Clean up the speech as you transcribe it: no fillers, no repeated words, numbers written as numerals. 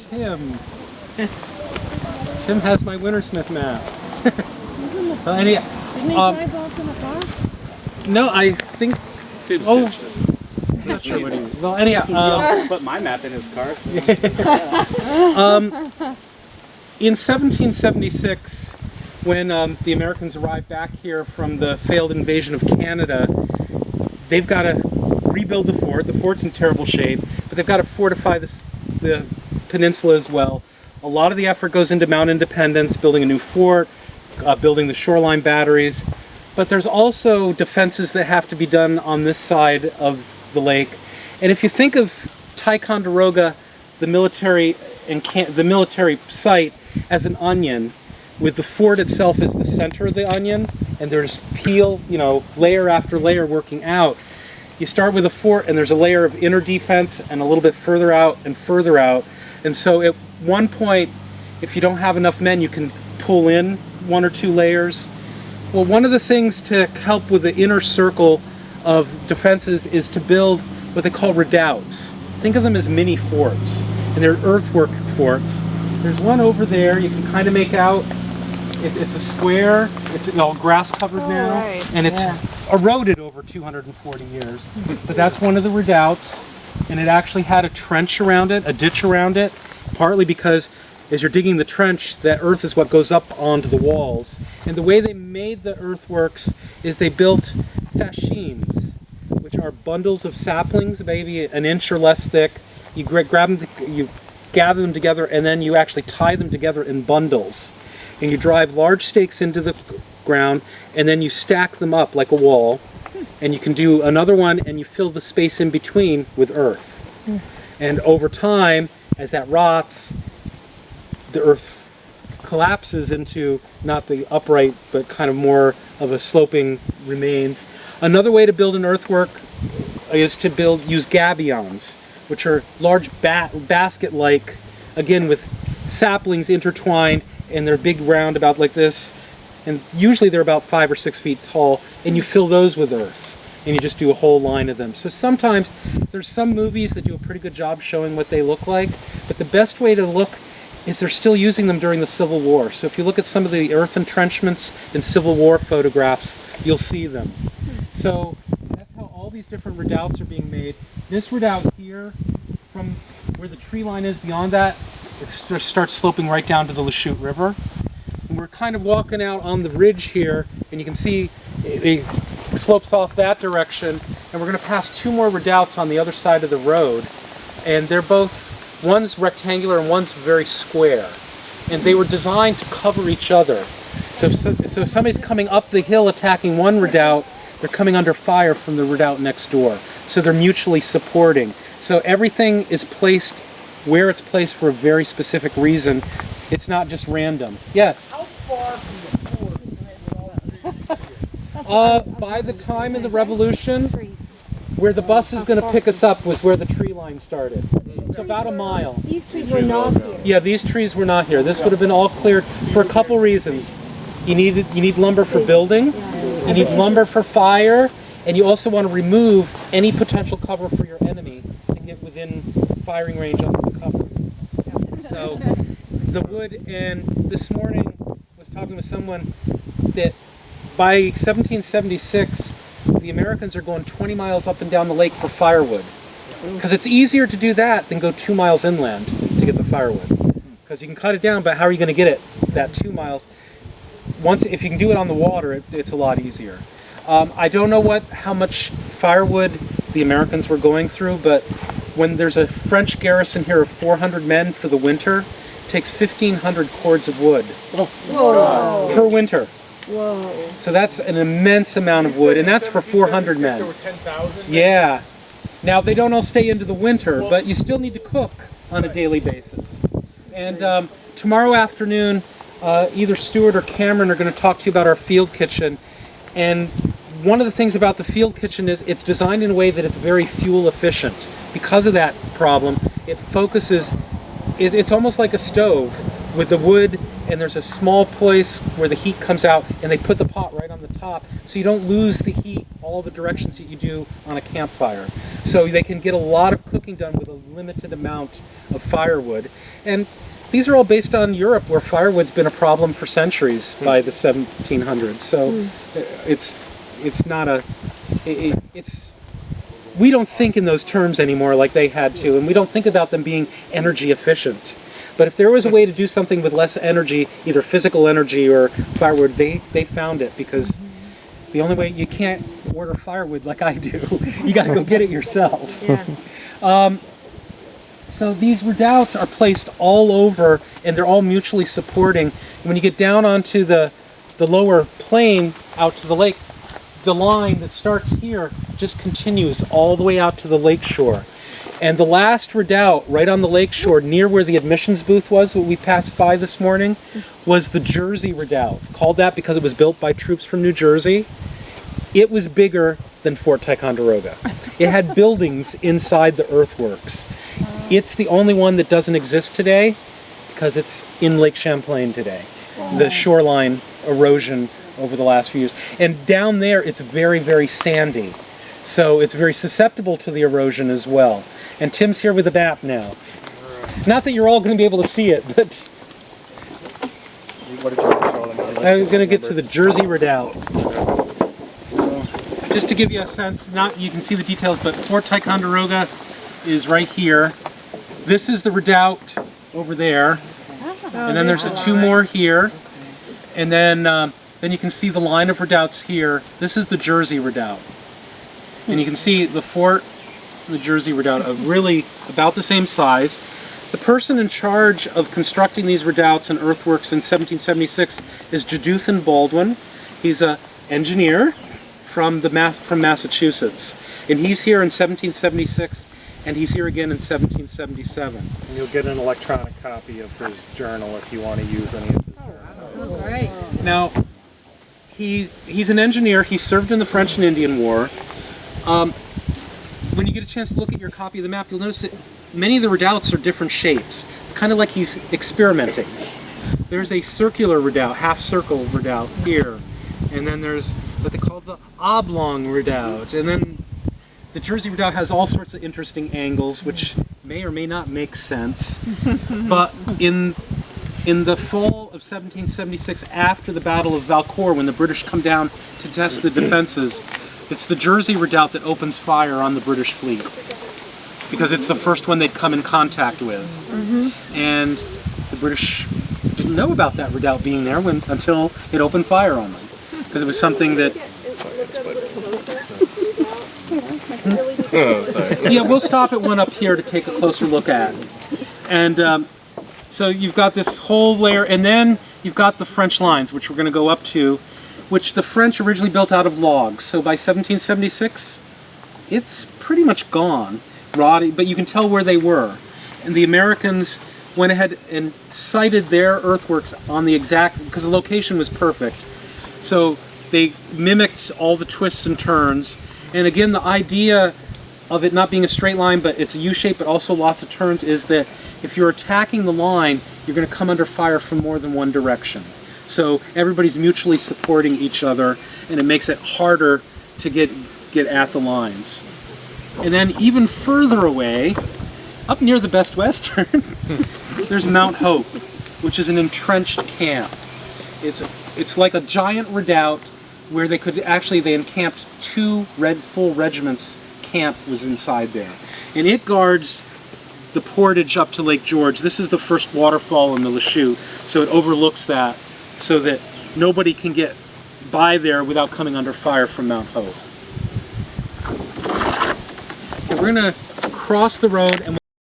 Tim. Tim has my Wintersmith map. Didn't he drive off in a car? No, I think. Tim's Oh, ditched us. I'm not sure what he. Well, anyhow. Put my map in his car. In 1776, when the Americans arrived back here from the failed invasion of Canada, they've got to rebuild the fort. The fort's in terrible shape, but they've got to fortify the peninsula as well. A lot of the effort goes into Mount Independence, building a new fort, building the shoreline batteries, but there's also defenses that have to be done on this side of the lake. And if you think of Ticonderoga, the military site, as an onion, with the fort itself as the center of the onion, and there's peel, layer after layer working out. You start with a fort, and there's a layer of inner defense, and a little bit further out and further out. And so at one point, if you don't have enough men, you can pull in one or two layers. Well, one of the things to help with the inner circle of defenses is to build what they call redoubts. Think of them as mini forts, and they're earthwork forts. There's one over there, you can kind of make out. It's a square, it's all grass covered now, right. and it's eroded over 240 years. But that's one of the redoubts, and it actually had a trench around it, a ditch around it, partly because as you're digging the trench, that earth is what goes up onto the walls. And the way they made the earthworks is they built fascines, which are bundles of saplings, maybe an inch or less thick. You grab them, you gather them together, and then you actually tie them together in bundles. And you drive large stakes into the ground, and then you stack them up like a wall. And you can do another one, and you fill the space in between with earth. And over time, as that rots, the earth collapses into not the upright, but kind of more of a sloping remains. Another way to build an earthwork is to use gabions, which are large basket-like, again with saplings intertwined, and they're big roundabout like this, and usually they're about 5 or 6 feet tall, and you fill those with earth, and you just do a whole line of them. So sometimes there's some movies that do a pretty good job showing what they look like, but the best way to look is they're still using them during the Civil War. So if you look at some of the earth entrenchments in Civil War photographs, you'll see them. So that's how all these different redoubts are being made. This redoubt here, from where the tree line is beyond that, it starts sloping right down to the Lachute River. And we're kind of walking out on the ridge here, and you can see it slopes off that direction. And we're going to pass two more redoubts on the other side of the road. And they're both, one's rectangular and one's very square. And they were designed to cover each other. So if somebody's coming up the hill attacking one redoubt, they're coming under fire from the redoubt next door. So they're mutually supporting. So everything is placed where it's placed for a very specific reason. It's not just random. Yes? How far from the fort? By the time of the Revolution, where the bus is going to pick us up was where the tree line started. It's about a mile. These trees were not here. Yeah, these trees were not here. This would have been all cleared for a couple reasons. You need lumber for building, you need lumber for fire, and you also want to remove any potential cover for your enemy to get within firing range of the cover. So the wood, and this morning I was talking with someone that by 1776 the Americans are going 20 miles up and down the lake for firewood. Because it's easier to do that than go 2 miles inland to get the firewood. Because you can cut it down, but how are you going to get it that 2 miles? If you can do it on the water, it's a lot easier. I don't know how much firewood the Americans were going through, but when there's a French garrison here of 400 men for the winter, it takes 1,500 cords of wood per winter. Whoa. So that's an immense amount of wood, and that's for 400 men. There were 10,000? Yeah. Now, they don't all stay into the winter, but you still need to cook on a daily basis. And tomorrow afternoon, either Stuart or Cameron are going to talk to you about our field kitchen. And one of the things about the field kitchen is it's designed in a way that it's very fuel efficient. Because of that problem, it focuses, it's almost like a stove with the wood, and there's a small place where the heat comes out, and they put the pot right on the top, so you don't lose the heat all the directions that you do on a campfire. So they can get a lot of cooking done with a limited amount of firewood. And these are all based on Europe, where firewood's been a problem for centuries by the 1700s. So it's not a, it's, we don't think in those terms anymore like they had to, and we don't think about them being energy efficient. But if there was a way to do something with less energy, either physical energy or firewood, they found it, because the only way, you can't order firewood like I do. You got to go get it yourself. Yeah. So these redoubts are placed all over, and they're all mutually supporting. When you get down onto the lower plain out to the lake, the line that starts here just continues all the way out to the lake shore. And the last redoubt right on the lake shore, near where the admissions booth was, what we passed by this morning, was the Jersey Redoubt. Called that because it was built by troops from New Jersey. It was bigger than Fort Ticonderoga. It had buildings inside the earthworks. It's the only one that doesn't exist today because it's in Lake Champlain today. The shoreline erosion over the last few years. And down there, it's very, very sandy. So it's very susceptible to the erosion as well. And Tim's here with a map now. Not that you're all going to be able to see it, but What did you want to show them? I'm going to get to the Jersey Redoubt. So, just to give you a sense, not you can see the details, but Fort Ticonderoga is right here. This is the redoubt over there, and then there's the two more here, and then you can see the line of redoubts here. This is the Jersey Redoubt, and you can see the fort, the Jersey Redoubt, of really about the same size. The person in charge of constructing these redoubts and earthworks in 1776 is Jeduthan Baldwin. He's an engineer from Massachusetts, and he's here in 1776, and he's here again in 1777. And you'll get an electronic copy of his journal if you want to use any of his journals. All right. Now, he's an engineer. He served in the French and Indian War. When you get a chance to look at your copy of the map, you'll notice that many of the redoubts are different shapes. It's kind of like he's experimenting. There's a circular redoubt, half-circle redoubt here, and then there's what they call the oblong redoubt, and then the Jersey Redoubt has all sorts of interesting angles, which may or may not make sense. But in the fall of 1776, after the Battle of Valcour, when the British come down to test the defenses, it's the Jersey Redoubt that opens fire on the British fleet, because it's the first one they'd come in contact with. And the British didn't know about that redoubt being there until it opened fire on them, because it was something that... Oh, sorry. Yeah, we'll stop at one up here to take a closer look at. And so you've got this whole layer, and then you've got the French lines, which we're going to go up to, which the French originally built out of logs. So by 1776, it's pretty much gone, rotting, but you can tell where they were. And the Americans went ahead and sited their earthworks on the exact, because the location was perfect. So they mimicked all the twists and turns. And again, the idea of it not being a straight line, but it's a U-shape, but also lots of turns, is that if you're attacking the line, you're going to come under fire from more than one direction. So everybody's mutually supporting each other, and it makes it harder to get at the lines. And then even further away, up near the Best Western, there's Mount Hope, which is an entrenched camp. It's like a giant redoubt where they encamped two full regiments. Camp was inside there, and it guards the portage up to Lake George. This is the first waterfall in the Lachute, so it overlooks that, so that nobody can get by there without coming under fire from Mount Hope. Okay, we're going to cross the road and